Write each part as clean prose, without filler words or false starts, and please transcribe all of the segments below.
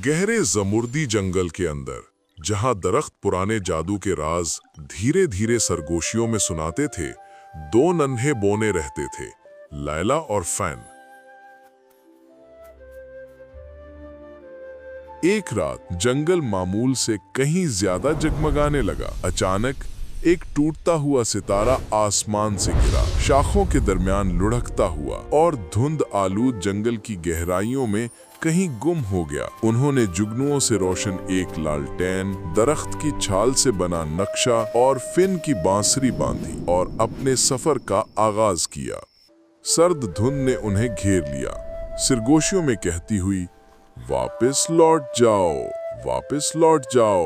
गहरे जमुर्दी जंगल के अंदर, जहां दरख्त पुराने जादू के राज धीरे धीरे सरगोशियों में सुनाते थे, दो नन्हे बोने रहते थे, लैला और फैन। एक रात जंगल मामूल से कहीं ज्यादा जगमगाने लगा। अचानक एक टूटता हुआ सितारा आसमान से गिरा, शाखों के दरमियान लुढ़कता हुआ और धुंध आलूद जंगल की गहराइयों में कहीं गुम हो गया। उन्होंने जुगनुओं से रोशन एक लालटेन, दरख्त की छाल से बना नक्शा और फिन की बांसुरी बांधी और अपने सफर का आगाज किया। सर्द धुंध ने उन्हें घेर लिया, सरगोशियों में कहती हुई, वापस लौट जाओ, वापस लौट जाओ।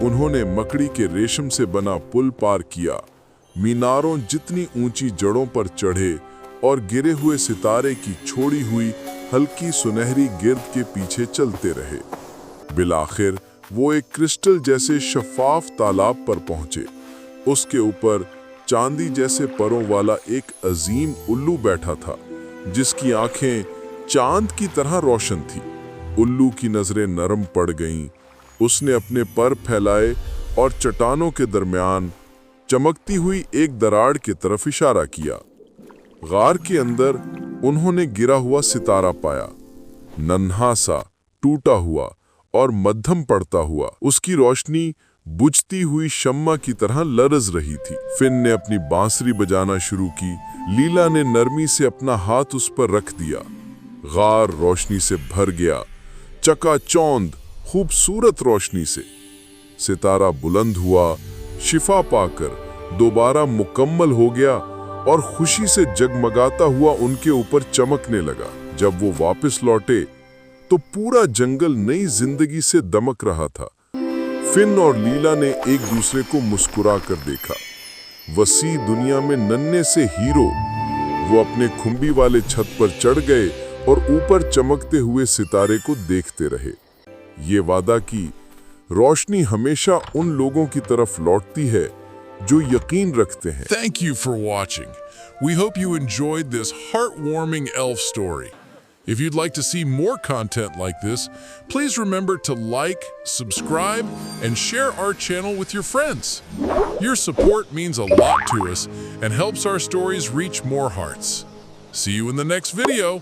उन्होंने मकड़ी के रेशम से बना पुल पार किया, मीनारों जितनी ऊंची जड़ों पर चढ़े और गिरे हुए सितारे की छोड़ी हुई हल्की सुनहरी गिर्द के पीछे चलते रहे। बिलाखिर वो एक क्रिस्टल जैसे शफाफ तालाब पर पहुंचे। उसके ऊपर चांदी जैसे परों वाला एक अजीम उल्लू बैठा था, जिसकी आंखें चांद की तरह रोशन थी। उल्लू की नजरें नरम पड़ गईं। उसने अपने पर फैलाए और चट्टानों के दरमियान चमकती हुई एक दरार की तरफ इशारा किया। गार के अंदर उन्होंने गिरा हुआ सितारा पाया, नन्हा सा, टूटा हुआ और मध्यम पड़ता हुआ। उसकी रोशनी बुझती हुई शम्मा की तरह लरज रही थी। फिन ने अपनी बांसुरी बजाना शुरू की। लीला ने नरमी से अपना हाथ उस पर रख दिया। गार रोशनी से भर गया, चकाचौंध खूबसूरत रोशनी से। सितारा बुलंद हुआ, शिफा पाकर दोबारा मुकम्मल हो गया और खुशी से जगमगाता हुआ उनके ऊपर चमकने लगा। जब वो वापस लौटे तो पूरा जंगल नई जिंदगी से दमक रहा था। फिन और लीला ने एक दूसरे को मुस्कुरा कर देखा। वसी दुनिया में नन्हे से हीरो वो अपने खुंबी वाले छत पर चढ़ गए और ऊपर चमकते हुए सितारे को देखते रहे। ये वादा की, रोशनी हमेशा उन लोगों की तरफ लौटती है जो यकीन रखते हैं। Thank you for watching. We hope you enjoyed this heartwarming elf story. If you'd like to see more content like this, please remember to like, subscribe, and share our channel with your friends. Your support means a lot to us and helps our stories reach more hearts. See you in the next video.